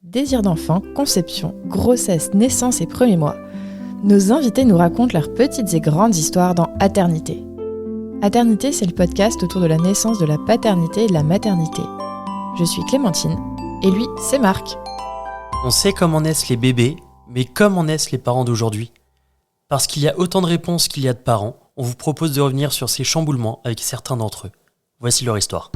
Désir d'enfant, conception, grossesse, naissance et premiers mois, nos invités nous racontent leurs petites et grandes histoires dans Aternité. Aternité, c'est le podcast autour de la naissance, de la paternité et de la maternité. Je suis Clémentine, et lui, c'est Marc. On sait comment naissent les bébés, mais comment naissent les parents d'aujourd'hui ? Parce qu'il y a autant de réponses qu'il y a de parents, on vous propose de revenir sur ces chamboulements avec certains d'entre eux. Voici leur histoire.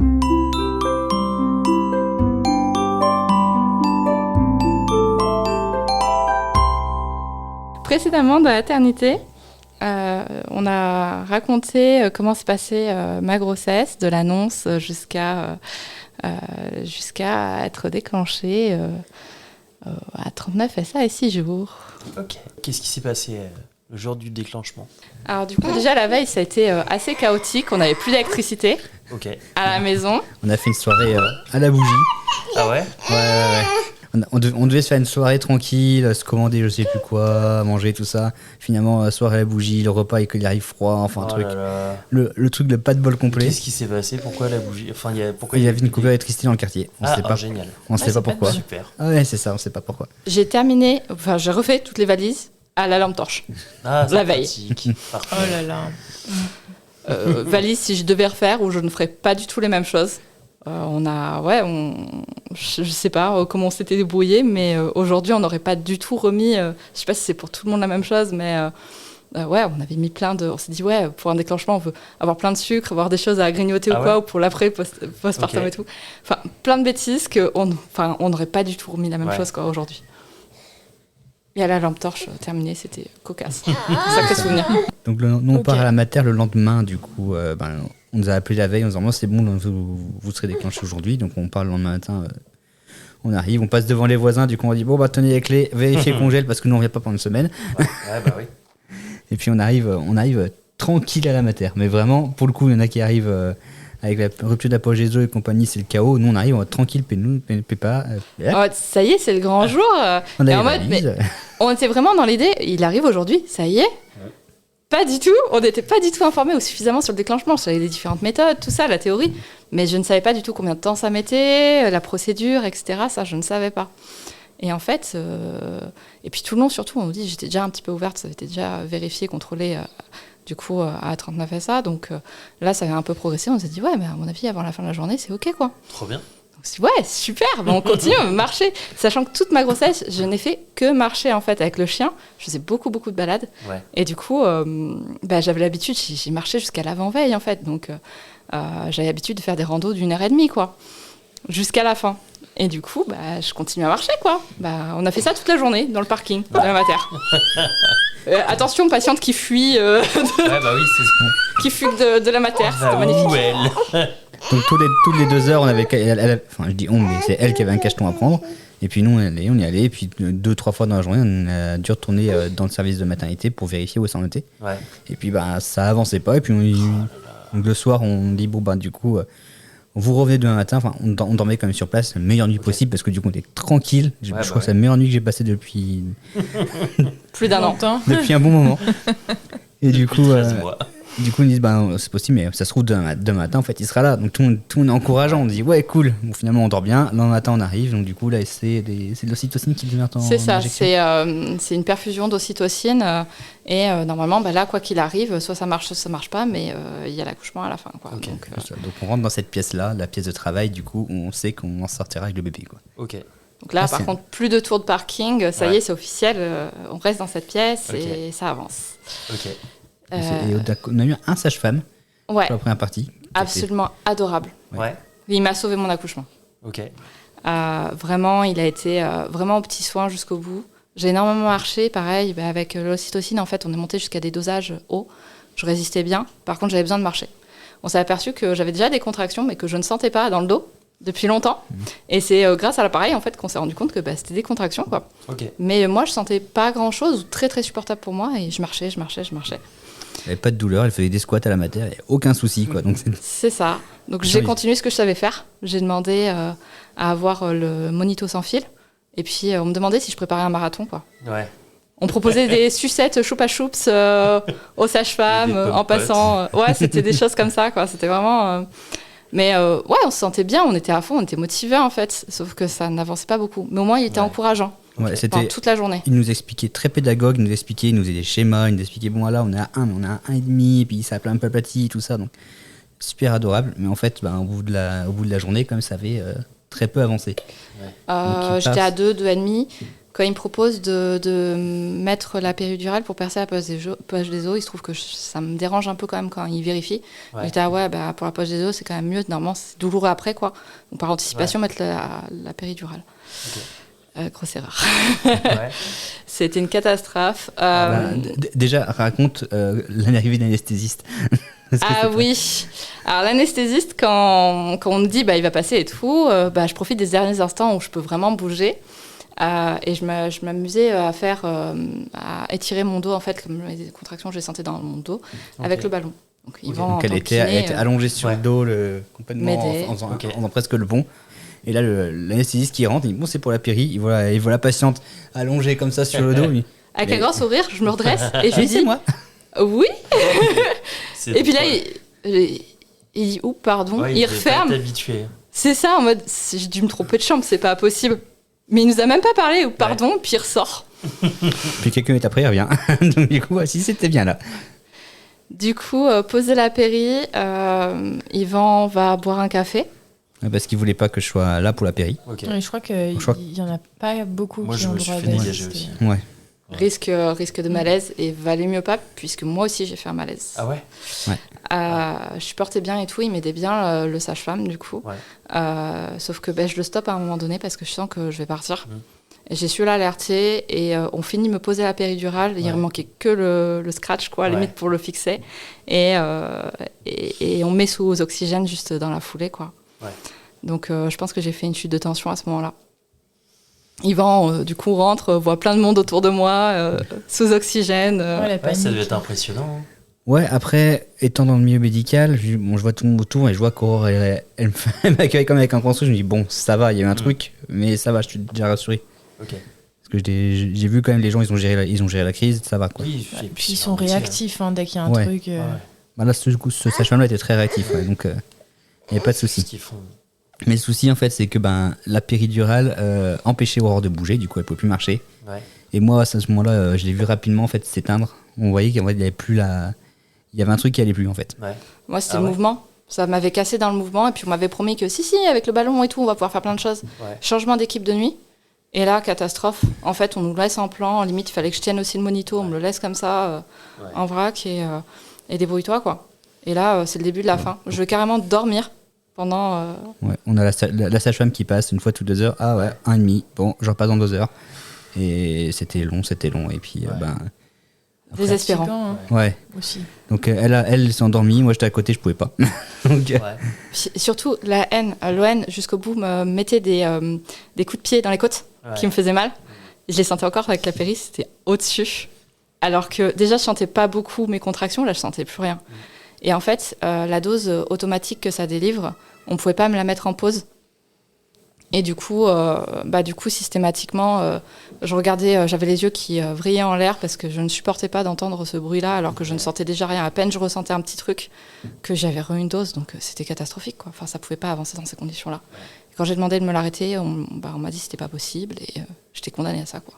Précédemment, dans Aternité, on a raconté comment s'est passée ma grossesse, de l'annonce jusqu'à être déclenchée à 39 SA et 6 jours. Ok. Qu'est-ce qui s'est passé le jour du déclenchement ? Alors du coup, déjà la veille, ça a été assez chaotique. On n'avait plus d'électricité à la maison. On a fait une soirée à la bougie. Ah ouais ? Ouais. On devait se faire une soirée tranquille, se commander je sais plus quoi, manger tout ça. Finalement, soirée à la bougie, le repas il arrive froid, enfin un truc. Le truc de pas de bol complet. Qu'est-ce qui s'est passé ? Pourquoi la bougie ? Enfin, il y avait une coupure d'électricité dans le quartier. On sait pas. Génial. On sait pas pourquoi. Super. Ah ouais, c'est ça, on sait pas pourquoi. J'ai refait toutes les valises à la lampe torche. La veille. Oh là là. Valise si je devais refaire ou je ne ferais pas du tout les mêmes choses. Je sais pas comment on s'était débrouillé, mais aujourd'hui on n'aurait pas du tout remis. Je sais pas si c'est pour tout le monde la même chose, mais on avait mis on s'est dit pour un déclenchement on veut avoir plein de sucre, avoir des choses à grignoter ou pour l'après postpartum et tout. Enfin plein de bêtises on n'aurait pas du tout remis la même chose aujourd'hui. Et à la lampe torche terminée, c'était cocasse. Sacré souvenir. Donc nous on part à la mater le lendemain, du coup on nous a appelé la veille en disant c'est bon, vous serez déclenché aujourd'hui. Donc on part le lendemain matin, on arrive, on passe devant les voisins, du coup on dit tenez les clés, vérifiez congèle parce que nous on vient pas pendant une semaine. Oui. Et puis on arrive tranquille à la mater. Mais vraiment, pour le coup, il y en a qui arrivent avec la rupture d'apogée et compagnie, c'est le chaos. Nous on arrive tranquille, pépa. Ça y est, c'est le grand jour. On était vraiment dans l'idée, il arrive aujourd'hui, ça y est. Pas du tout, on n'était pas du tout informés ou suffisamment sur le déclenchement. Je savais les différentes méthodes, tout ça, la théorie, mais je ne savais pas du tout combien de temps ça mettait, la procédure, etc. Ça, je ne savais pas. Et en fait, et puis tout le long, surtout, on nous dit, j'étais déjà un petit peu ouverte, ça avait été déjà vérifié, contrôlé, du coup, à 39 SA. Donc là, ça avait un peu progressé. On s'est dit, mais à mon avis, avant la fin de la journée, c'est OK, quoi. Trop bien. On s'est dit, super, on continue à marcher. Sachant que toute ma grossesse, je n'ai fait que marcher, en fait, avec le chien. Je faisais beaucoup de balades. Ouais. Et du coup, j'avais l'habitude, j'ai marché jusqu'à l'avant-veille, en fait. Donc, j'avais l'habitude de faire des randos d'1h30, quoi, jusqu'à la fin. Et du coup, je continue à marcher, quoi. On a fait ça toute la journée, dans le parking de la mater. Attention, patiente qui fuit, qui fuit de la mater. C'était magnifique. Donc toutes les 2 heures, on avait, je dis mais c'est elle qui avait un cacheton à prendre. Et puis nous, on y allait. Et puis 2-3 fois dans la journée, on a dû retourner dans le service de maternité pour vérifier où ça en était. Ouais. Et puis ça avançait pas. Et puis donc, le soir, on dit du coup, vous revenez demain matin. Enfin, on dormait quand même sur place, la meilleure nuit possible parce que du coup, on était tranquille. Je crois que c'est la meilleure nuit que j'ai passée depuis plus d'un an. Depuis un bon moment. Et du coup. Du coup, ils disent, c'est possible, mais ça se trouve demain matin, en fait, il sera là. Donc tout le monde est encourageant. On dit, cool. Bon, finalement, on dort bien. Lendemain matin, on arrive. Donc du coup, là, c'est de l'ocytocine qui devient en C'est ça, injection. c'est une perfusion d'ocytocine. Et normalement, là, quoi qu'il arrive, soit ça marche, soit ça marche pas, mais il y a l'accouchement à la fin, quoi. Okay. Donc on rentre dans cette pièce-là, la pièce de travail, du coup, où on sait qu'on en sortira avec le bébé, quoi. Ok. Donc là, par contre, plus de tours de parking. Ça y est, c'est officiel. On reste dans cette pièce et ça avance. Ok. On a eu un sage-femme pour la première partie. Absolument adorable. Ouais. Il m'a sauvé mon accouchement. Ok. Vraiment, il a été vraiment au petit soin jusqu'au bout. J'ai énormément marché, pareil, avec l'ocytocine, en fait, on est monté jusqu'à des dosages hauts. Je résistais bien. Par contre, j'avais besoin de marcher. On s'est aperçu que j'avais déjà des contractions, mais que je ne sentais pas dans le dos depuis longtemps. Et c'est grâce à l'appareil, en fait, qu'on s'est rendu compte que c'était des contractions, quoi. Okay. Mais moi, je sentais pas grand-chose, très, très supportable pour moi, et je marchais. Elle n'avait pas de douleur, elle faisait des squats à la mater, il n'y a aucun souci, quoi. Donc c'est ça. Donc j'ai continué ce que je savais faire. J'ai demandé à avoir le monito sans fil. Et puis on me demandait si je préparais un marathon, quoi. Ouais. On proposait des sucettes choupa choups aux sages-femmes en passant. C'était des choses comme ça, quoi. C'était vraiment Mais ouais, on se sentait bien, on était à fond, on était motivés en fait. Sauf que ça n'avançait pas beaucoup. Mais au moins, il était encourageant. Ouais, c'était toute la journée. Il nous expliquait, très pédagogue, il nous faisait des schémas, il nous expliquait, bon là on est à 1, mais on est à 1,5, puis ça a plein de aplati, tout ça, donc super adorable. Mais en fait, au bout de la journée, comme ça avait très peu avancé. J'étais à 2, 2,5. Quand il me propose de mettre la péridurale pour percer la poche des os, il se trouve que ça me dérange un peu quand même quand il vérifie. J'étais pour la poche des os, c'est quand même mieux. Normalement, c'est douloureux après, quoi. Donc, par anticipation, mettre la péridurale. Okay. Grosse erreur. C'était une catastrophe. Déjà, raconte l'arrivée d'anesthésiste. Oui. Alors, l'anesthésiste, quand on me dit il va passer et tout, je profite des derniers instants où je peux vraiment bouger. Et je m'amusais à étirer mon dos, en fait, comme les contractions que je sentais dans mon dos, avec le ballon. Donc elle était allongée sur le dos, complètement en faisant presque le pont. Et là, l'anesthésiste qui rentre, il dit, bon, c'est pour la péri. Il voit la patiente allongée comme ça sur le dos. Avec un grand sourire, je me redresse et je lui dis, c'est moi. Oui. Et puis là, il dit, pardon, il referme. C'est ça, en mode, j'ai dû me tromper de chambre, c'est pas possible. Mais il nous a même pas parlé, pardon, puis il ressort. Puis quelques minutes après, il revient. Donc du coup, si c'était bien là. Du coup, poser la péri, Yvan va boire un café. Parce qu'il voulait pas que je sois là pour la péri. Okay. Je crois qu'il y en a pas beaucoup qui ont le droit d'assister aussi. Ouais. Risque de malaise, et valait mieux pas, puisque moi aussi j'ai fait un malaise. Ah ouais. Je supportais bien et tout, il m'aidait bien, le sage-femme du coup. Sauf que je le stoppe à un moment donné parce que je sens que je vais partir. Et j'ai su l'alerter et on finit de me poser la péridurale. Il ne manquait que le scratch, quoi, limite pour le fixer. Et on met sous oxygène juste dans la foulée, quoi. Donc je pense que j'ai fait une chute de tension à ce moment-là. Yvan, du coup, rentre, voit plein de monde autour de moi, sous oxygène. Ça devait être impressionnant. Ouais, après, étant dans le milieu médical, je vois tout le monde autour et je vois qu'Aurore, elle m'accueille comme avec un grand sourire. Je me dis, bon, ça va, il y a eu un truc, mais ça va, je suis déjà rassuré. Okay. Parce que j'ai vu quand même les gens, ils ont géré la crise, ça va, quoi. Oui, et puis ils sont réactifs dès qu'il y a un truc. Là, ce sage-femme-là était très réactif, donc il n'y avait pas de souci. Mais le souci, en fait, c'est que la péridurale empêchait Aurore de bouger, du coup, elle ne pouvait plus marcher. Et moi, à ce moment-là, je l'ai vu rapidement en fait, s'éteindre. On voyait qu'il n'y avait plus il y avait un truc qui allait plus, en fait. Moi, c'était le mouvement. Ça m'avait cassé dans le mouvement. Et puis, on m'avait promis que si, avec le ballon et tout, on va pouvoir faire plein de choses. Changement d'équipe de nuit. Et là, catastrophe. En fait, on nous laisse en plan. Limite, il fallait que je tienne aussi le monito. On me le laisse comme ça, en vrac. Et débrouille-toi, quoi. Et là, c'est le début de la fin. Je vais carrément dormir pendant... on a la sage-femme qui passe une fois toutes 2 heures. Ah ouais, 1,5. Bon, je repasse dans 2 heures. Et c'était long. Et puis, après, désespérant. Ouais. Aussi. Donc elle s'est endormie, moi j'étais à côté, je pouvais pas. Donc, surtout la haine, l'ON jusqu'au bout me mettait des coups de pied dans les côtes qui me faisaient mal. Je les sentais encore avec la péri, c'était au-dessus. Alors que déjà je sentais pas beaucoup mes contractions, là je sentais plus rien. Et en fait, la dose automatique que ça délivre, on pouvait pas me la mettre en pause. Et du coup, systématiquement, je regardais, j'avais les yeux qui vrillaient en l'air parce que je ne supportais pas d'entendre ce bruit-là, alors que je ne sentais déjà rien. À peine je ressentais un petit truc que j'avais une dose, donc c'était catastrophique, quoi. Enfin, ça pouvait pas avancer dans ces conditions-là. Et quand j'ai demandé de me l'arrêter, on m'a dit que c'était pas possible et j'étais condamnée à ça, quoi.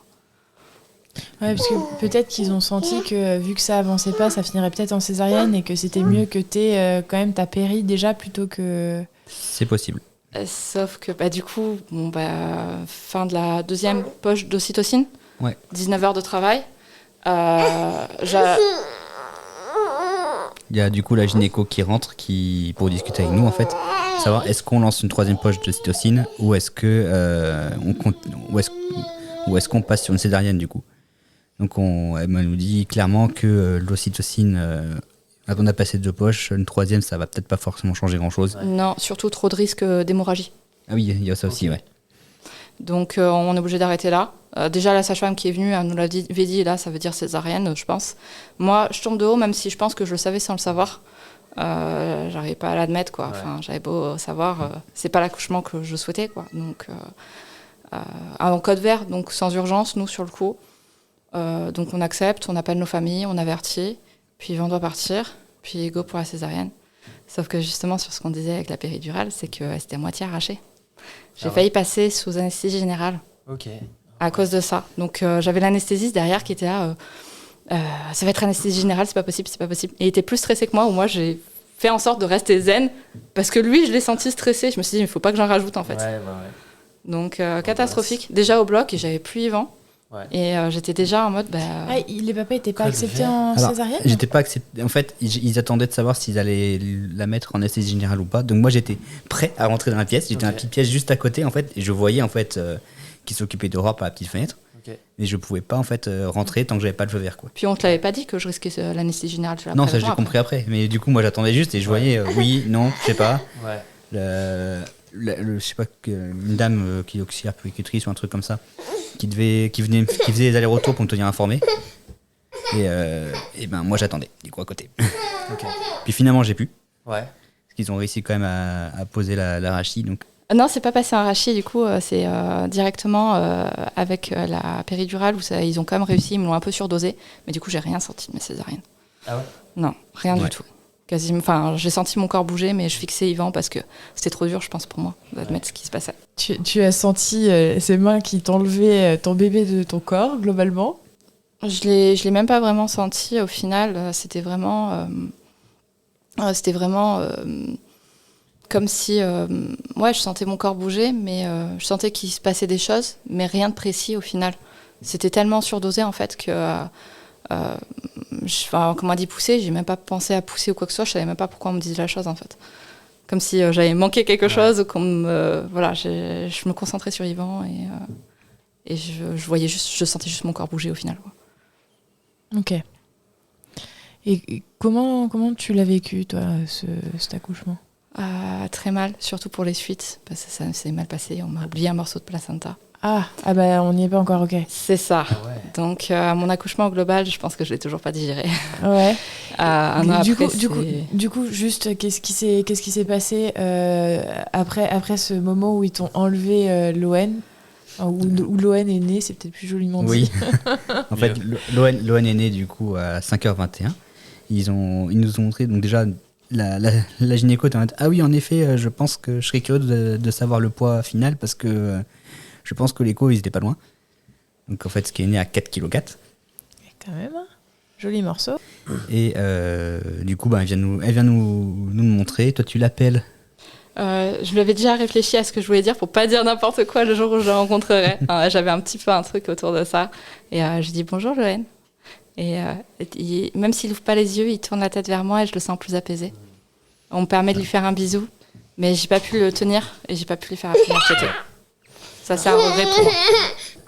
Ouais, parce que peut-être qu'ils ont senti que vu que ça avançait pas, ça finirait peut-être en césarienne et que c'était mieux que t'aies quand même ta péri déjà plutôt que... C'est possible. Sauf que du coup, fin de la 2e poche d'ocytocine, 19 heures de travail. Il y a du coup la gynéco qui rentre pour discuter avec nous en fait, savoir est-ce qu'on lance une 3e poche d'ocytocine ou est-ce qu'on passe sur une césarienne du coup. Donc elle nous dit clairement que l'ocytocine, on a passé 2 poches, une 3e ça va peut-être pas forcément changer grand-chose. Non, surtout trop de risques d'hémorragie. Ah oui, il y a ça aussi, ouais. Donc on est obligé d'arrêter là. Déjà la sage-femme qui est venue, elle nous l'avait dit, là ça veut dire césarienne, je pense. Moi je tombe de haut, même si je pense que je le savais sans le savoir. J'arrivais pas à l'admettre, quoi. Enfin, j'avais beau savoir, c'est pas l'accouchement que je souhaitais, quoi. Donc en code vert, donc sans urgence, nous sur le coup. Donc on accepte, on appelle nos familles, on avertit, puis on doit partir, puis go pour la césarienne. Sauf que justement, sur ce qu'on disait avec la péridurale, c'est qu'elle s'était à moitié arrachée. J'ai failli passer sous anesthésie générale à cause de ça. Donc j'avais l'anesthésiste derrière qui était là, ça va être anesthésie générale, c'est pas possible. Et il était plus stressé que moi, où moi j'ai fait en sorte de rester zen, parce que lui, je l'ai senti stressé. Je me suis dit, il faut pas que j'en rajoute en fait. Donc catastrophique. Déjà au bloc, et j'avais plus Yvan. Et j'étais déjà en mode... les papas n'étaient pas acceptés en césarienne ? J'étais pas accepté. En fait, ils attendaient de savoir s'ils allaient la mettre en anesthésie générale ou pas. Donc moi, j'étais prêt à rentrer dans la pièce. J'étais dans la petite pièce juste à côté, en fait. Et je voyais, en fait, qu'ils s'occupaient d'Aurore par la petite fenêtre. Mais je pouvais pas, en fait, rentrer tant que j'avais pas le feu vert, quoi. Puis on te l'avait pas dit que je risquais l'anesthésie générale. Non, ça, j'ai compris après. Mais du coup, moi, j'attendais juste et je voyais oui, non, je sais pas. Je sais pas, une dame qui est auxiliaire puéricultrice ou un truc comme ça, qui faisait les allers-retours pour me tenir informé. Et ben moi j'attendais du coup à côté. Puis finalement j'ai pu. Parce qu'ils ont réussi quand même à poser la rachis, donc. Non, c'est pas passé un rachis, du coup c'est directement avec la péridurale où ils ont quand même réussi, ils me l'ont un peu surdosé, mais du coup j'ai rien senti de mes césariennes. Ah ouais ? Non, rien du tout. Quasiment, enfin, j'ai senti mon corps bouger, mais je fixais Yvan parce que c'était trop dur, je pense, pour moi, d'admettre ce qui se passait. Tu as senti ces mains qui t'enlevaient ton bébé de ton corps, globalement ? Je l'ai même pas vraiment senti, au final. C'était vraiment comme si... je sentais mon corps bouger, mais je sentais qu'il se passait des choses, mais rien de précis, au final. C'était tellement surdosé, en fait, que... quand on m'a dit pousser, j'ai même pas pensé à pousser ou quoi que ce soit, je savais même pas pourquoi on me disait la chose en fait. Comme si j'avais manqué quelque chose, ou comme je me concentrais sur Yvan et je sentais juste mon corps bouger au final, quoi. Ok. Et comment tu l'as vécu toi cet accouchement ? Très mal, surtout pour les suites, parce que ça s'est mal passé, on m'a oublié un morceau de placenta. Ah bah on n'y est pas encore, ok. C'est ça. Donc mon accouchement global, je pense que je l'ai toujours pas digéré. Ouais. Du coup, juste qu'est-ce qui s'est passé après ce moment où ils t'ont enlevé l'ON, où l'ON est né, c'est peut-être plus joliment dit. Oui. En fait, l'ON est né du coup à 5h21. Ils nous ont montré donc déjà la gynéco était en mode, ah oui en effet, je pense que je serais curieux de savoir le poids final parce que je pense que l'écho, ils étaient pas loin. Donc en fait, ce qui est né à 4,4 kg. Quand même, joli morceau. Et du coup, elle vient nous montrer. Toi, tu l'appelles. Je lui avais déjà réfléchi à ce que je voulais dire pour pas dire n'importe quoi le jour où je le rencontrerai. J'avais un petit peu un truc autour de ça. Et je dis bonjour Loen. Et même s'il ouvre pas les yeux, il tourne la tête vers moi et je le sens plus apaisé. On me permet de lui faire un bisou, mais j'ai pas pu le tenir et j'ai pas pu lui faire appuyer à côté. Ça, c'est un regret pour moi.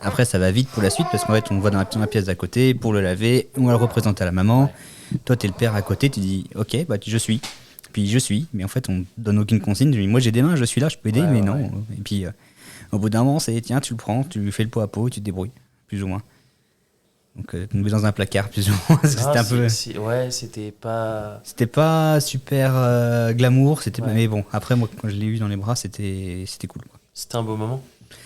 Après, ça va vite pour la suite parce qu'en fait, on va dans la pièce d'à côté pour le laver, on va le représenter à la maman. Toi, t'es le père à côté, tu dis ok, bah je suis. Puis je suis, mais en fait, on donne aucune consigne. Tu dis, moi, j'ai des mains, je suis là, je peux aider, mais non. Et puis, au bout d'un moment, c'est tiens, tu le prends, tu fais le pot à pot, tu te débrouilles, plus ou moins. Donc, tu nous mets dans un placard, plus ou moins. C'était pas. C'était pas super glamour, mais bon, après, moi, quand je l'ai eu dans les bras, c'était cool, quoi. C'était un beau moment.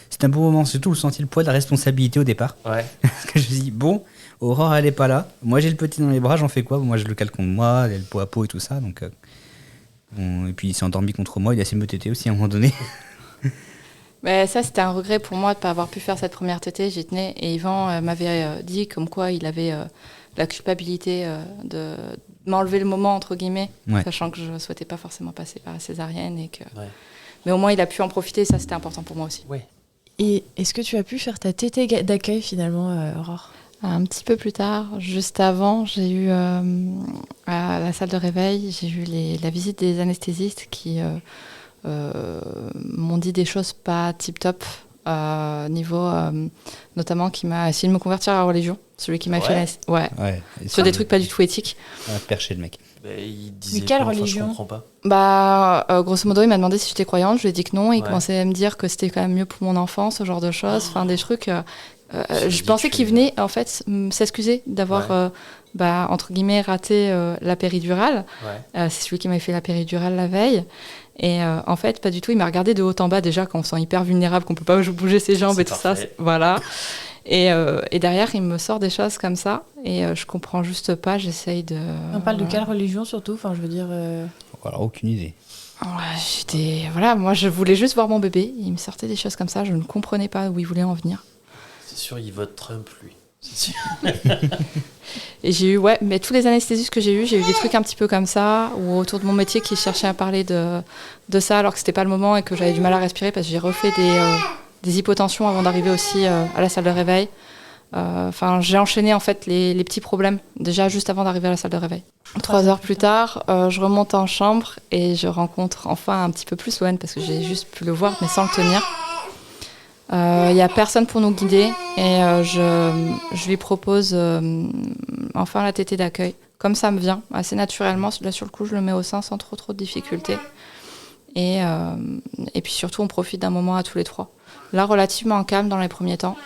C'était un beau moment, surtout, je sentis le poids de la responsabilité au départ. Ouais. Parce que je me suis dit, bon, Aurore, elle est pas là. Moi, j'ai le petit dans les bras, j'en fais quoi ? Moi, je le cale contre moi, il a le pot à pot et tout ça. Donc, et puis, il s'est endormi contre moi, il a essayé de me téter aussi à un moment donné. Mais ça, c'était un regret pour moi de ne pas avoir pu faire cette première tétée. J'y tenais. Et Yvan m'avait dit comme quoi il avait la culpabilité de m'enlever le moment, entre guillemets, sachant que je ne souhaitais pas forcément passer par la césarienne. Mais au moins, il a pu en profiter. Et ça, c'était important pour moi aussi. Ouais. Et est-ce que tu as pu faire ta tétée d'accueil finalement, Aurore ? Un petit peu plus tard, juste avant, j'ai eu à la salle de réveil, j'ai eu la visite des anesthésistes qui m'ont dit des choses pas tip-top, niveau notamment qui m'a essayé de me convertir à la religion, celui qui m'a fait sur des trucs pas du tout éthiques. Perché le mec. Il disait mais quelle quoi, religion ? je comprends pas. Grosso modo, il m'a demandé si j'étais croyante, je lui ai dit que non, il commençait à me dire que c'était quand même mieux pour mon enfant, ce genre de choses, enfin des trucs... je pensais qu'il venait en fait s'excuser d'avoir entre guillemets raté la péridurale. C'est celui qui m'avait fait la péridurale la veille. Et en fait, pas du tout. Il m'a regardé de haut en bas déjà quand on se sent hyper vulnérable, qu'on peut pas bouger ses jambes et tout ça. Voilà. Et derrière, il me sort des choses comme ça. Et je comprends juste pas. J'essaye de. On parle de quelle religion surtout ? Enfin, je veux dire. Alors, aucune idée. Ouais, voilà, moi je voulais juste voir mon bébé. Il me sortait des choses comme ça, je ne comprenais pas où il voulait en venir. C'est sûr, il vote Trump, lui. C'est sûr. Et j'ai eu, mais tous les anesthésistes que j'ai eu des trucs un petit peu comme ça, ou autour de mon métier qui cherchaient à parler de ça alors que c'était pas le moment et que j'avais du mal à respirer parce que j'ai refait des hypotensions avant d'arriver aussi à la salle de réveil. Enfin, j'ai enchaîné en fait les petits problèmes déjà juste avant d'arriver à la salle de réveil. 3 heures plus tard, je remonte en chambre et je rencontre enfin un petit peu plus Loan parce que j'ai juste pu le voir mais sans le tenir. Il n'y a personne pour nous guider et je lui propose enfin la tétée d'accueil. Comme ça me vient, assez naturellement. Là, sur le coup, je le mets au sein sans trop de difficultés. Et puis surtout, on profite d'un moment à tous les trois. Là, relativement calme dans les premiers temps.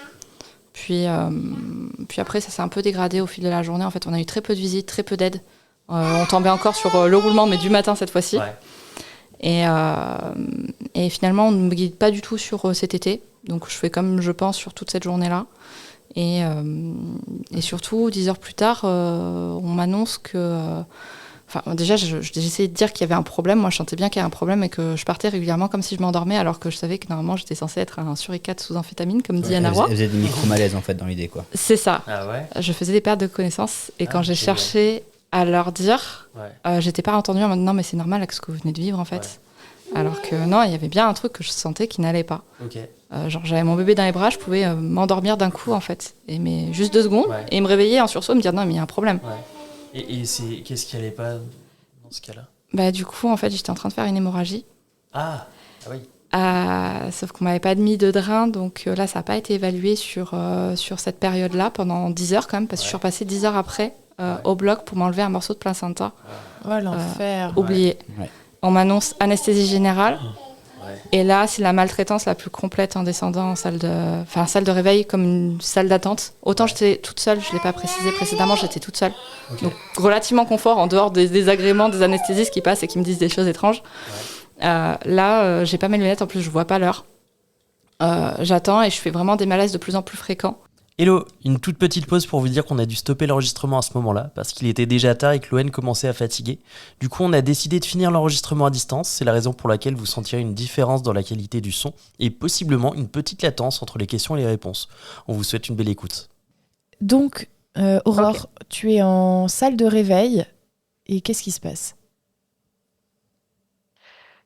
Puis après, ça s'est un peu dégradé au fil de la journée. En fait, on a eu très peu de visites, très peu d'aide. On tombait encore sur le roulement, mais du matin cette fois-ci. Ouais. Et finalement, on ne me guide pas du tout sur cet été. Donc je fais comme je pense sur toute cette journée-là. Et surtout, 10 heures plus tard, on m'annonce que... déjà, j'essayais de dire qu'il y avait un problème. Moi, je sentais bien qu'il y avait un problème et que je partais régulièrement comme si je m'endormais, alors que je savais que normalement, j'étais censée être un suricate sous amphétamine, comme dit Anna Roy. Elle faisait des micro-malaises, en fait, dans l'idée, quoi. C'est ça. Ah ouais. Je faisais des pertes de connaissances. Et quand j'ai cherché à leur dire, j'étais pas entendue en mode non, mais c'est normal avec ce que vous venez de vivre, en fait. Ouais. Alors que non, il y avait bien un truc que je sentais qui n'allait pas. Okay. Genre j'avais mon bébé dans les bras, je pouvais m'endormir d'un coup en fait, mais juste 2 secondes, et me réveiller en sursaut, me dire non mais il y a un problème. Ouais. Et qu'est-ce qui allait pas dans ce cas-là? Bah du coup en fait j'étais en train de faire une hémorragie. Ah oui. Sauf qu'on m'avait pas mis de drain, donc là ça n'a pas été évalué sur cette période-là pendant 10 heures quand même, parce que je suis repassée 10 heures après au bloc pour m'enlever un morceau de placenta. Ouais, l'enfer. Oublié. Ouais. On m'annonce anesthésie générale. Ouais. Et là, c'est la maltraitance la plus complète en descendant en salle de réveil, comme une salle d'attente. Autant j'étais toute seule, je ne l'ai pas précisé précédemment, j'étais toute seule. Okay. Donc relativement confort, en dehors des désagréments des anesthésistes qui passent et qui me disent des choses étranges. Ouais. Là, j'ai pas mes lunettes, en plus je vois pas l'heure. J'attends et je fais vraiment des malaises de plus en plus fréquents. Hello, une toute petite pause pour vous dire qu'on a dû stopper l'enregistrement à ce moment-là, parce qu'il était déjà tard et que Loan commençait à fatiguer. Du coup, on a décidé de finir l'enregistrement à distance, c'est la raison pour laquelle vous sentirez une différence dans la qualité du son, et possiblement une petite latence entre les questions et les réponses. On vous souhaite une belle écoute. Donc, Aurore, tu es en salle de réveil, et qu'est-ce qui se passe ?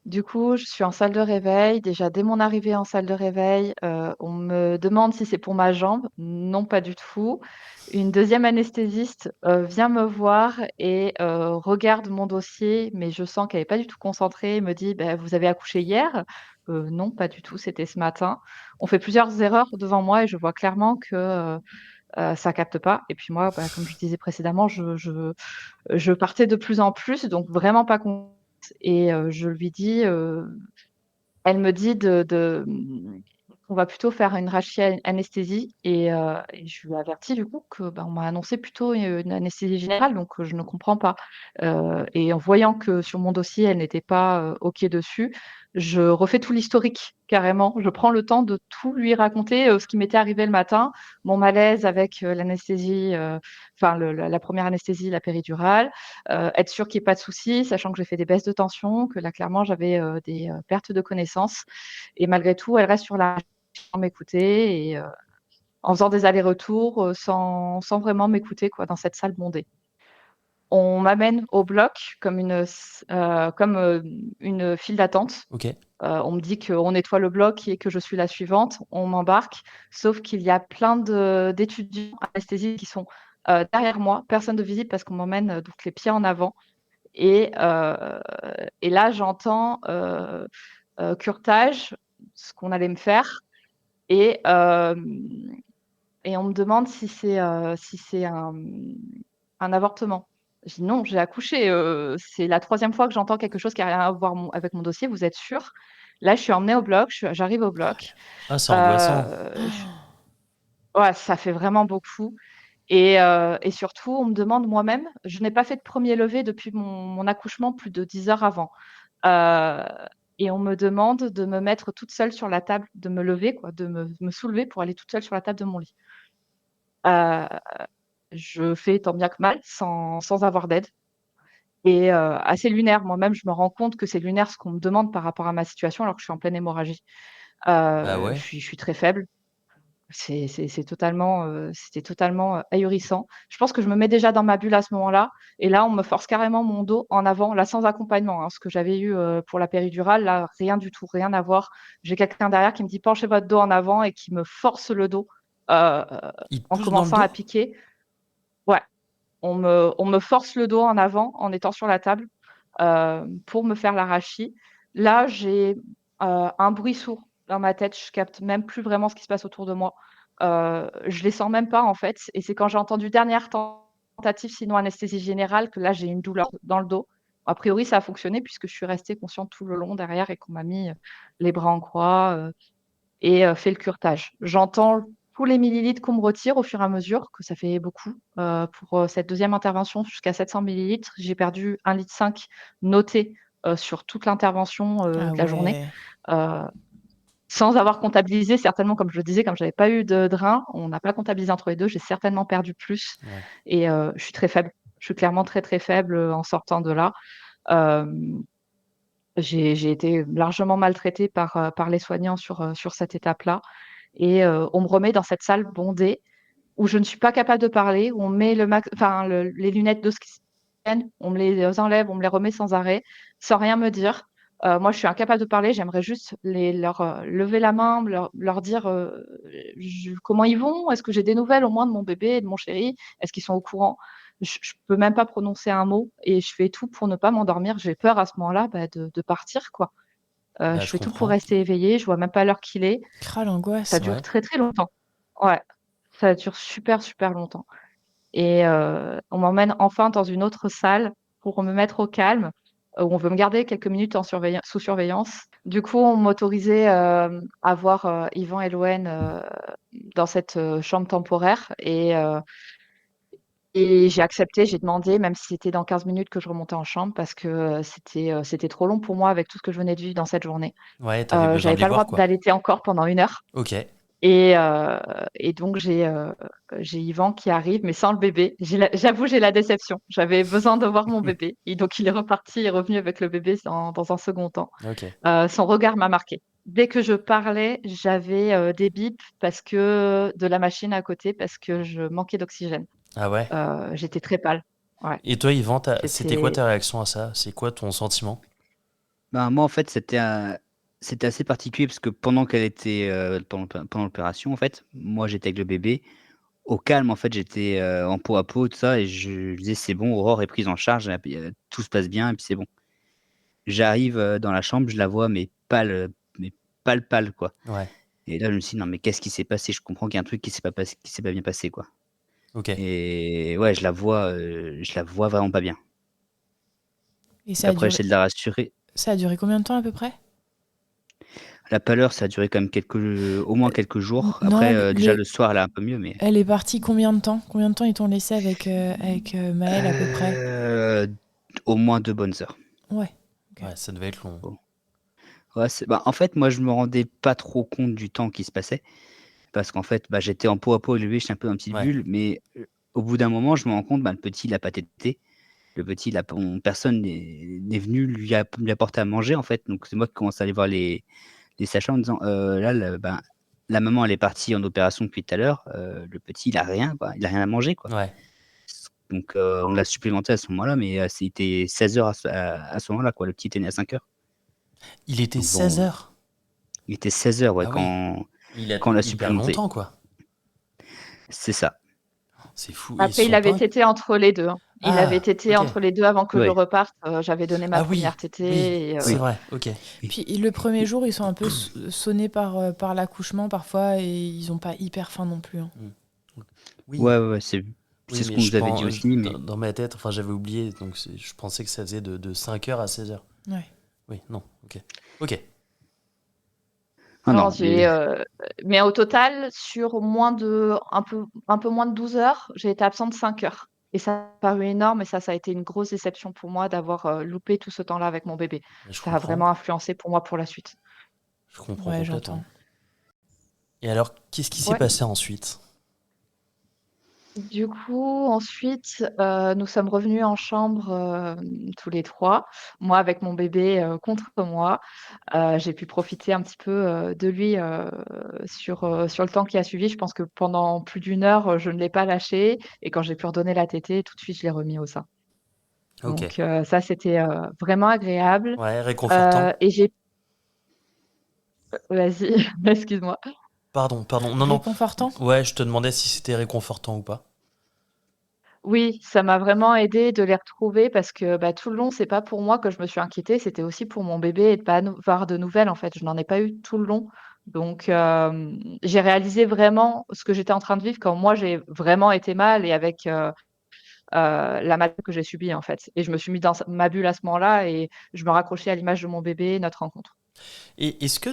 Du coup, je suis en salle de réveil. Déjà, dès mon arrivée en salle de réveil, on me demande si c'est pour ma jambe. Non, pas du tout. Une deuxième anesthésiste vient me voir et regarde mon dossier, mais je sens qu'elle n'est pas du tout concentrée. Elle me dit vous avez accouché hier ? Non, pas du tout, c'était ce matin. On fait plusieurs erreurs devant moi et je vois clairement que ça capte pas. Et puis moi, comme je disais précédemment, je partais de plus en plus, donc vraiment pas confiante. Et je lui dis, elle me dit qu'on va plutôt faire une anesthésie et je lui avertis du coup que on m'a annoncé plutôt une anesthésie générale, donc je ne comprends pas. Et en voyant que sur mon dossier, elle n'était pas OK dessus, je refais tout l'historique carrément. Je prends le temps de tout lui raconter, ce qui m'était arrivé le matin, mon malaise avec l'anesthésie, la première anesthésie, la péridurale, être sûre qu'il n'y ait pas de soucis, sachant que j'ai fait des baisses de tension, que là clairement j'avais des pertes de connaissance. Et malgré tout, elle reste sur la sans m'écouter et en faisant des allers-retours sans vraiment m'écouter dans cette salle bondée. On m'amène au bloc comme une file d'attente. Okay. On me dit qu'on nettoie le bloc et que je suis la suivante. On m'embarque, sauf qu'il y a plein d'étudiants anesthésistes qui sont derrière moi, personne de visible parce qu'on m'emmène donc les pieds en avant. Et là, j'entends curetage, ce qu'on allait me faire. Et on me demande si c'est un avortement. Je dis non, j'ai accouché. C'est la 3e fois que j'entends quelque chose qui n'a rien à voir avec mon dossier. Vous êtes sûre ? Là, je suis emmenée au bloc. J'arrive au bloc. Ah, c'est angoissant. Ouais, ça fait vraiment beaucoup. Et surtout, on me demande moi-même. Je n'ai pas fait de premier lever depuis mon accouchement plus de 10 heures avant. Et on me demande de me mettre toute seule sur la table, de me lever, de me soulever pour aller toute seule sur la table de mon lit. Je fais tant bien que mal, sans avoir d'aide. et assez lunaire. Moi-même, je me rends compte que c'est lunaire ce qu'on me demande par rapport à ma situation, alors que je suis en pleine hémorragie. Ah ouais? Je suis très faible. C'était totalement ahurissant. Je pense que je me mets déjà dans ma bulle à ce moment-là. Et là, on me force carrément mon dos en avant, là, sans accompagnement, hein. Ce que j'avais eu pour la péridurale, là, rien du tout, rien à voir. J'ai quelqu'un derrière qui me dit penchez votre dos en avant et qui me force le dos euh, Il te en pousse dans le commençant à dos? piquer. Ouais, on me force le dos en avant en étant sur la table pour me faire l'arachie. Là, j'ai un bruit sourd dans ma tête. Je capte même plus vraiment ce qui se passe autour de moi. Je les sens même pas en fait. Et c'est quand j'ai entendu dernière tentative, sinon anesthésie générale, que là j'ai une douleur dans le dos. A priori, ça a fonctionné puisque je suis restée consciente tout le long derrière et qu'on m'a mis les bras en croix et fait le curetage. J'entends tous les millilitres qu'on me retire au fur et à mesure, que ça fait beaucoup. Pour cette deuxième intervention, jusqu'à 700 millilitres, j'ai perdu 1,5 litre noté sur toute l'intervention Ah de la journée. ouais. Euh, Sans avoir comptabilisé, certainement, comme je le disais, comme je n'avais pas eu de drain, on n'a pas comptabilisé entre les deux, j'ai certainement perdu plus. Ouais. Et je suis très faible. Je suis clairement très, très faible en sortant de là. Euh, j'ai été largement maltraitée par les soignants sur cette étape-là. Et on me remet dans cette salle bondée où je ne suis pas capable de parler, où on met les lunettes d'oxygène, on me les enlève, on me les remet sans arrêt, sans rien me dire. Moi, je suis incapable de parler, j'aimerais juste leur lever la main, leur dire comment ils vont, est-ce que j'ai des nouvelles au moins de mon bébé et de mon chéri, est-ce qu'ils sont au courant. Je ne peux même pas prononcer un mot et je fais tout pour ne pas m'endormir. J'ai peur à ce moment-là de partir, quoi. Bah, Je je fais tout pour comprends. rester éveillée, je vois même pas l'heure qu'il est. Ça L'angoisse. dure Ouais. très très longtemps. Ouais, ça dure super super longtemps. Et on m'emmène enfin dans une autre salle pour me mettre au calme, où on veut me garder quelques minutes sous surveillance. Du coup, on m'autorisait à voir Yvan et Loen dans cette chambre temporaire. Et j'ai accepté, j'ai demandé, même si c'était dans 15 minutes que je remontais en chambre, parce que c'était trop long pour moi avec tout ce que je venais de vivre dans cette journée. Ouais, t'avais besoin J'avais de les pas le droit voir, quoi. d'allaiter encore pendant 1 heure. Ok. Et, euh, et donc, j'ai Yvan qui arrive, mais sans le bébé. J'avoue, j'ai la déception. J'avais besoin de voir mon bébé. Et donc, il est reparti, il est revenu avec le bébé dans un second temps. Ok. Son regard m'a marqué. Dès que je parlais, j'avais des bips parce que de la machine à côté, parce que je manquais d'oxygène. Ah ouais. J'étais très pâle. Ouais. Et toi, Yvan, c'était quoi C'était. ta réaction à ça? C'est quoi ton sentiment? Ben, moi, en fait, c'était assez particulier parce que pendant qu'elle était pendant l'opération, en fait, moi, j'étais avec le bébé. Au calme, en fait, j'étais en peau à peau, tout ça, et je disais, c'est bon, Aurore est prise en charge, tout se passe bien, et puis c'est bon. J'arrive dans la chambre, je la vois, mais pâle, pâle, quoi. Ouais. Et là, je me suis dit, non, mais qu'est-ce qui s'est passé? Je comprends qu'il y a un truc qui s'est pas bien passé, quoi. Ok. Et ouais, je la vois vraiment pas bien. Et Après, j'essaie de la rassurer. ça a duré combien de temps à peu près? La pâleur, ça a duré quand même au moins quelques jours. Non, Après, déjà le soir, elle est un peu mieux, mais elle est partie combien de temps? Combien de temps ils t'ont laissé avec Maëlle à peu près? euh, au moins 2 bonnes heures. Ouais. Ok. Ouais, ça devait être long. Bon. Ouais, bah, en fait, moi, je me rendais pas trop compte du temps qui se passait parce qu'en fait, bah, j'étais en peau à peau avec le bébé, j'étais un peu dans une petite Ouais. bulle, mais au bout d'un moment, je me rends compte, bah, le petit, il a pas tété. Le petit, personne n'est venu lui apporter à manger, en fait. Donc, c'est moi qui commence à aller voir les sages-femmes en disant là, ben, la maman, elle est partie en opération depuis tout à l'heure. Le petit, il a rien, quoi. Il a rien à manger, quoi. Ouais. Donc, on l'a supplémenté à ce moment-là, mais c'était 16 heures à ce moment-là, quoi. Le petit était né à 5 heures. Il était Donc, 16 bon, heures. il était 16 heures, ouais, Ah oui. Il a quand on l'a tenu hyper supplémenté. longtemps, quoi. C'est ça. C'est fou. Ils se Après, il sont avait pas. tété entre les deux, hein. Il avait Ah, tété ok. entre les deux avant que je Oui, reparte. J'avais donné ma Ah oui, première oui, tétée. Et, c'est oui, vrai. Ok. oui. Puis le premier jour, ils sont un peu sonnés par l'accouchement parfois et ils ont pas hyper faim non plus, hein. Oui. Ouais, ouais, ouais, c'est Oui, ce mais qu'on nous avait dit aussi, mais dans ma tête, enfin, j'avais oublié, donc je pensais que ça faisait de 5 heures à 16 heures. Ouais. Oui, non, ok. Ok. ah non, non, mais mais au total, sur un peu moins de 12 heures, j'ai été absente 5 heures. Et ça a paru énorme, et ça a été une grosse déception pour moi d'avoir loupé tout ce temps-là avec mon bébé. Mais je Ça a comprends. vraiment influencé pour moi pour la suite. Je comprends Ouais, complètement. j'entends. Et alors, qu'est-ce qui s'est Ouais. passé ensuite? Du coup, ensuite, nous sommes revenus en chambre, tous les 3. Moi avec mon bébé, contre moi. J'ai pu profiter un petit peu, de lui, sur le temps qui a suivi. Je pense que pendant plus d'1 heure, je ne l'ai pas lâché et quand j'ai pu redonner la tétée, tout de suite, je l'ai remis au sein. Ok. Donc ça, c'était, vraiment agréable, Ouais, réconfortant. et j'ai vas-y, excuse-moi. Pardon. Non, non. Réconfortant. Ouais, je te demandais si c'était réconfortant ou pas. Oui, ça m'a vraiment aidée de les retrouver parce que, bah, tout le long, c'est pas pour moi que je me suis inquiétée, c'était aussi pour mon bébé et de pas avoir de nouvelles, en fait. Je n'en ai pas eu tout le long. Donc, j'ai réalisé vraiment ce que j'étais en train de vivre quand moi, j'ai vraiment été mal et avec, la maladie que j'ai subie, en fait. Et je me suis mis dans ma bulle à ce moment-là et je me raccrochais à l'image de mon bébé, notre rencontre. Et est-ce que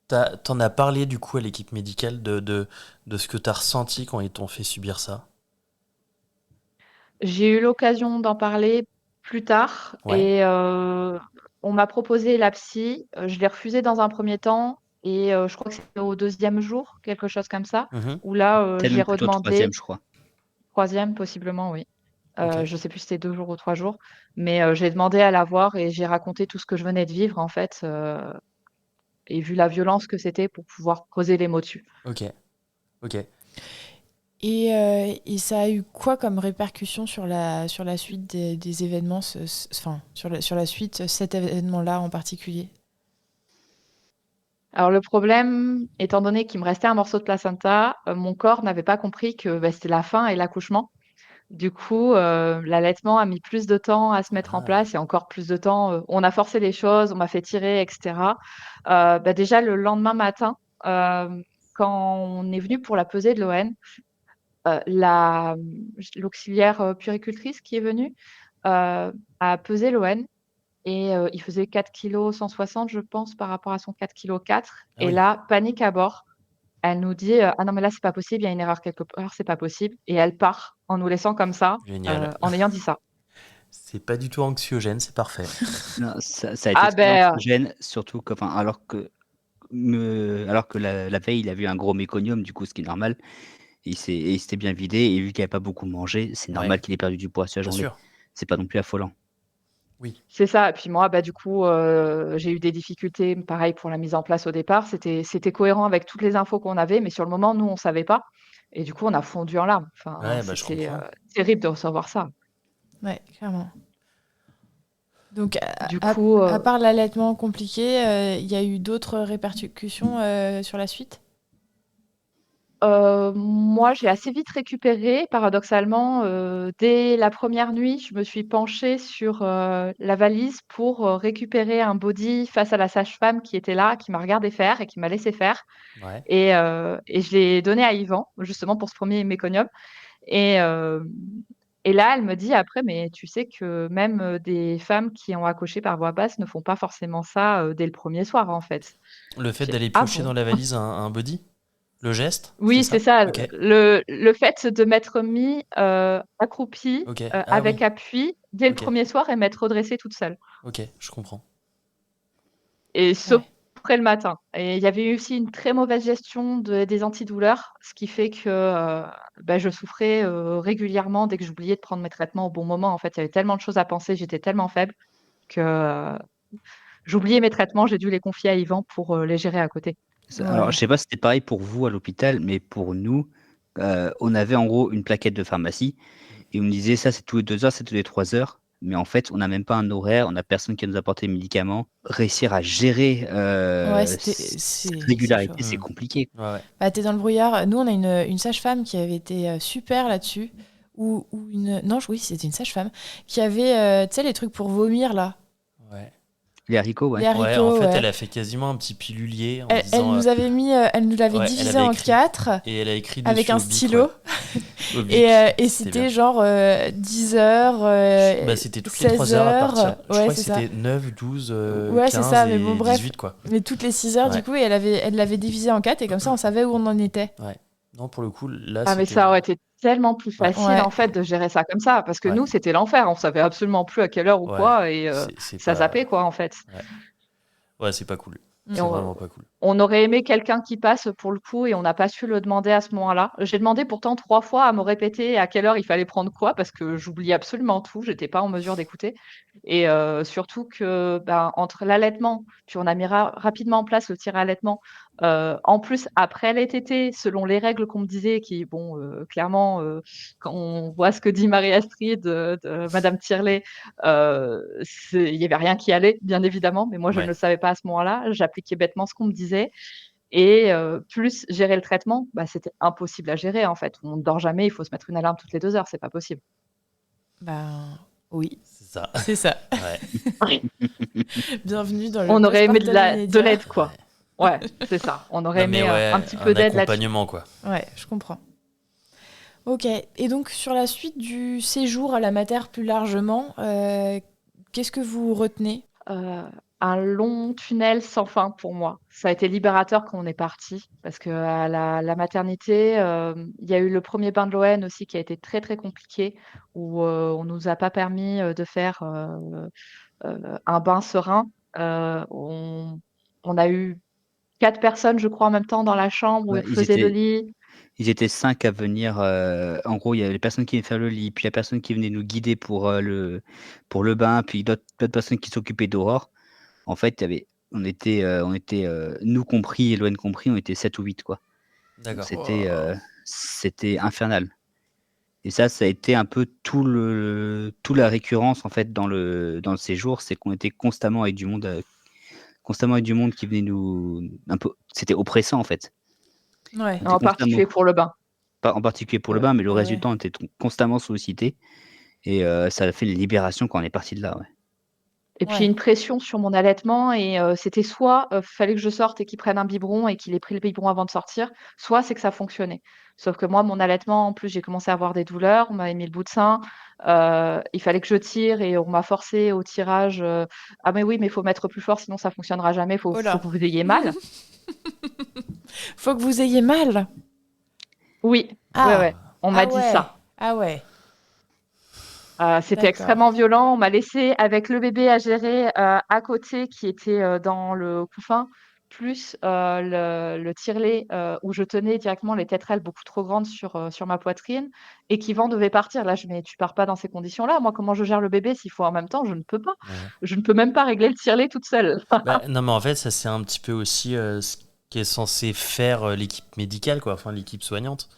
t'en as parlé du coup à l'équipe médicale de ce que t'as ressenti quand ils t'ont fait subir ça? J'ai eu l'occasion d'en parler plus tard Ouais. et on m'a proposé la psy. Je l'ai refusé dans un premier temps et je crois que c'était au 2e jour, quelque chose comme ça, Mhm. où là, Peut-être j'ai même plutôt redemandé. 3e, je crois. 3e possiblement, oui. Ok. Je sais plus si c'était 2 jours ou 3 jours, mais j'ai demandé à la voir et j'ai raconté tout ce que je venais de vivre en fait, et vu la violence que c'était pour pouvoir poser les mots dessus. Ok. Ok. Et ça a eu quoi comme répercussion sur la suite des événements, enfin, sur la suite, cet événement-là en particulier? Alors le problème, étant donné qu'il me restait un morceau de placenta, mon corps n'avait pas compris que, bah, c'était la fin et l'accouchement. Du coup, l'allaitement a mis plus de temps à se mettre en Ah. place et encore plus de temps, on a forcé les choses, on m'a fait tirer et cetera. Bah, déjà le lendemain matin, quand on est venu pour la pesée de l'ON, l'auxiliaire, puéricultrice qui est venue, a pesé l'ON et il faisait 4 kg 160 je pense par rapport à son 4 kg 4 Ah et oui. là, panique à bord. Elle nous dit, «Ah non mais là c'est pas possible, il y a une erreur quelque part, c'est pas possible» et elle part en nous laissant comme ça, Génial. en ayant dit ça. C'est pas du tout anxiogène, c'est parfait. Non, ça a été Ah très ben, anxiogène, surtout que, enfin, alors que la veille, il a vu un gros méconium, du coup, ce qui est normal. Il s'était bien vidé et vu qu'il avait pas beaucoup mangé, c'est Ouais, normal qu'il ait perdu du poids sur la bien journée. sûr. c'est C'est pas non plus affolant. Oui. c'est ça et puis moi, bah, du coup, j'ai eu des difficultés, pareil pour la mise en place au départ. C'était cohérent avec toutes les infos qu'on avait, mais sur le moment, nous, on savait pas et du coup, on a fondu en larmes. Enfin, Ouais, bah je c'était, comprends. terrible de recevoir ça. Ouais, clairement. Donc, Du coup, à part l'allaitement compliqué, il y a eu d'autres répercussions sur la suite? Moi, j'ai assez vite récupéré. Paradoxalement, dès la première nuit, je me suis penchée sur, la valise pour, récupérer un body face à la sage-femme qui était là, qui m'a regardé faire et qui m'a laissé faire Ouais. et je l'ai donné à Yvan, justement pour ce premier méconium et et là, elle me dit après: «Mais tu sais que même, des femmes qui ont accouché par voie basse ne font pas forcément ça, dès le premier soir, en fait». Le fait J'ai: d'aller «Ah piocher bon?» dans la valise un body? Le geste? C'est Oui, c'est ça? ça, Ok. le fait de m'être mis, accroupie, Ok. Ah oui. avec appui dès le Ok. premier soir et m'être redressée toute seule Ok, je comprends. et sauf Ouais. après le matin et il y avait eu aussi une très mauvaise gestion des antidouleurs, ce qui fait que, bah, je souffrais, régulièrement dès que j'oubliais de prendre mes traitements au bon moment. En fait, il y avait tellement de choses à penser, j'étais tellement faible que, j'oubliais mes traitements, j'ai dû les confier à Yvan pour, les gérer à côté. Alors, Ouais. je sais pas si c'était pareil pour vous à l'hôpital, mais pour nous, on avait en gros une plaquette de pharmacie et on nous disait: «Ça, c'est tous les 2 heures, c'est tous les 3 heures». Mais en fait, on n'a même pas un horaire, on a personne qui nous apporte les médicaments. Réussir à gérer, Ouais, cette c'est chaud. régularité, c'est Hmm. compliqué. Ouais, ouais. Bah, t'es dans le brouillard. Nous, on a une sage-femme qui avait été super là-dessus. Ou une. Non, oui, c'était une sage-femme qui avait, tu sais, les trucs pour vomir là. Ouais. Les haricots, ouais. Les Ouais, en haricots, fait, elle ouais. a fait quasiment un petit pilulier en Elle disant. nous avait mis, elle nous l'avait Ouais, elle divisé avait en écrit. 4 Et elle a écrit avec dessus un au bic, stylo. ouais. Au bic, Et c'était bien. c'était genre 10 heures, Bah, c'était toutes les 16 3 heures à partir. heures. Je Ouais, crois que c'est ça. c'était 9, 12, Ouais, c'est 15 ça. Mais bon, et bref. 18, quoi. Mais toutes les 6 heures, du Ouais. coup, et elle l'avait divisé en 4 et comme ça, on savait où on en était. Ouais. Non, pour le coup, là, Ah mais c'était. ça aurait été tellement plus Ouais. facile, Ouais. en fait, de gérer ça comme ça parce que Ouais. nous, c'était l'enfer. On savait absolument plus à quelle heure ou Ouais. quoi et C'est ça pas. zappait, quoi, en fait Ouais. Ouais, c'est pas cool. Mm. et C'est on vraiment pas cool. On aurait aimé quelqu'un qui passe pour le coup et on n'a pas su le demander à ce moment-là. J'ai demandé pourtant 3 fois à me répéter à quelle heure il fallait prendre quoi parce que j'oublie absolument tout, j'étais pas en mesure d'écouter et surtout que, ben, entre l'allaitement, puis on a mis rapidement en place le tire-allaitement, en plus après les tétés, selon les règles qu'on me disait qui bon, clairement, quand on voit ce que dit Marie-Astrid, de madame Tirlet, il y avait rien qui allait, bien évidemment, mais moi je ne le savais pas à ce moment-là. J'appliquais bêtement ce qu'on me disait et plus gérer le traitement, bah, c'était impossible à gérer, en fait. On ne dort jamais, il faut se mettre une alarme toutes les 2 heures, c'est pas possible. Ben oui. C'est ça. C'est ça. Ouais. Bienvenue dans le On aurait aimé postpartum de immédiat. l'aide, quoi. Ouais, c'est ça. On aurait aimé un petit peu d'aide là-dessus. Un accompagnement, quoi. Ouais, je comprends. Ok, et donc sur la suite du séjour à la mater plus largement, qu'est-ce que vous retenez ? Un long tunnel sans fin pour moi. Ça a été libérateur quand on est parti parce qu'à la maternité, il y a eu le premier bain de l'ON aussi qui a été très, très compliqué où, on nous a pas permis, de faire, un bain serein. On a eu 4 personnes, je crois, en même temps dans la chambre où Ouais, on faisait le lit. ils étaient 5 à venir. En gros, il y avait les personnes qui venaient faire le lit, puis la personne qui venait nous guider pour le bain, puis d'autres personnes qui s'occupaient d'Aurore. En fait, on était, nous compris et Loane compris, on était 7 ou 8, quoi. D'accord. C'était infernal. Et ça a été un peu tout la récurrence en fait dans le séjour, c'est qu'on était constamment avec du monde qui venait nous un peu. C'était oppressant en fait. Ouais. En particulier pour le bain. Pas en particulier pour le bain, mais le reste du temps, on était constamment sollicité. Et ça a fait une libération quand on est parti de là. Ouais. Et puis une pression sur mon allaitement et c'était soit, fallait que je sorte et qu'il prenne un biberon et qu'il ait pris le biberon avant de sortir, soit c'est que ça fonctionnait. Sauf que moi, mon allaitement, en plus, j'ai commencé à avoir des douleurs, on m'avait mis le bout de sein, il fallait que je tire et on m'a forcé au tirage, «Ah mais oui, mais il faut mettre plus fort sinon ça fonctionnera jamais, faut que vous ayez mal». Faut que vous ayez mal? Oui, ouais, on m'a dit ça. Ah ouais. C'était extrêmement violent. On m'a laissé avec le bébé à gérer, à côté qui était, dans le couffin, plus, le tire-lait, où je tenais directement les tétrelles beaucoup trop grandes sur ma poitrine et qui vent devait partir. Là, «Mais tu pars pas dans ces conditions-là. Moi, comment je gère le bébé s'il faut en même temps? Je ne peux pas. Ouais. Je ne peux même pas régler le tire-lait toute seule». Non, mais en fait, ça c'est un petit peu aussi ce qu'est censé faire l'équipe médicale, quoi, enfin l'équipe soignante.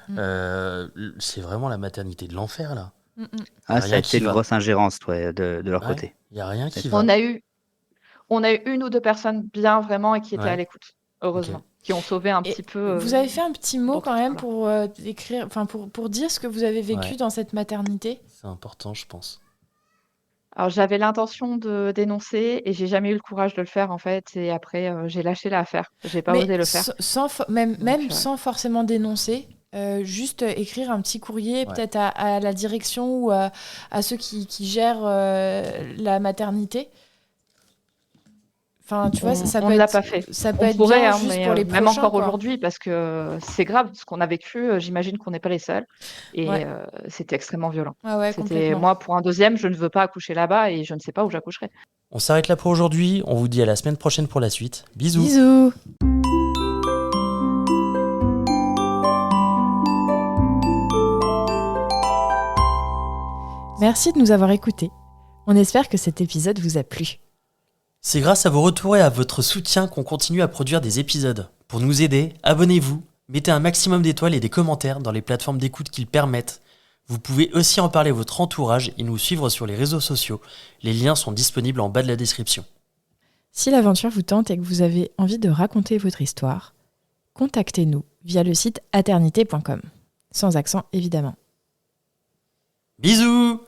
C'est vraiment la maternité de l'enfer, là. Ça a été une grosse ingérence de leur côté. Il n'y a rien qui va. On a eu 1 ou 2 personnes bien vraiment et qui étaient à l'écoute, heureusement, qui ont sauvé un petit peu. Vous avez fait un petit mot quand même pour écrire, enfin pour dire ce que vous avez vécu dans cette maternité. C'est important, je pense. Alors j'avais l'intention de dénoncer et j'ai jamais eu le courage de le faire en fait et après j'ai lâché l'affaire. J'ai pas osé le faire. Même sans forcément dénoncer. Juste écrire un petit courrier peut-être à la direction ou à ceux qui gèrent la maternité. Enfin, tu vois, ça on peut ne l'a être, pas fait. Ça peut on être pourrait, bien hein, juste mais pour les même prochains, encore quoi. aujourd'hui parce que c'est grave ce qu'on a vécu. J'imagine qu'on n'est pas les seuls et c'était extrêmement violent. C'était moi pour un deuxième, je ne veux pas accoucher là-bas et je ne sais pas où j'accoucherai. On s'arrête là pour aujourd'hui. On vous dit à la semaine prochaine pour la suite. Bisous. Bisous. Merci de nous avoir écoutés. On espère que cet épisode vous a plu. C'est grâce à vos retours et à votre soutien qu'on continue à produire des épisodes. Pour nous aider, abonnez-vous, mettez un maximum d'étoiles et des commentaires dans les plateformes d'écoute qui le permettent. Vous pouvez aussi en parler à votre entourage et nous suivre sur les réseaux sociaux. Les liens sont disponibles en bas de la description. Si l'aventure vous tente et que vous avez envie de raconter votre histoire, contactez-nous via le site aternité.com. Sans accent, évidemment. Bisous!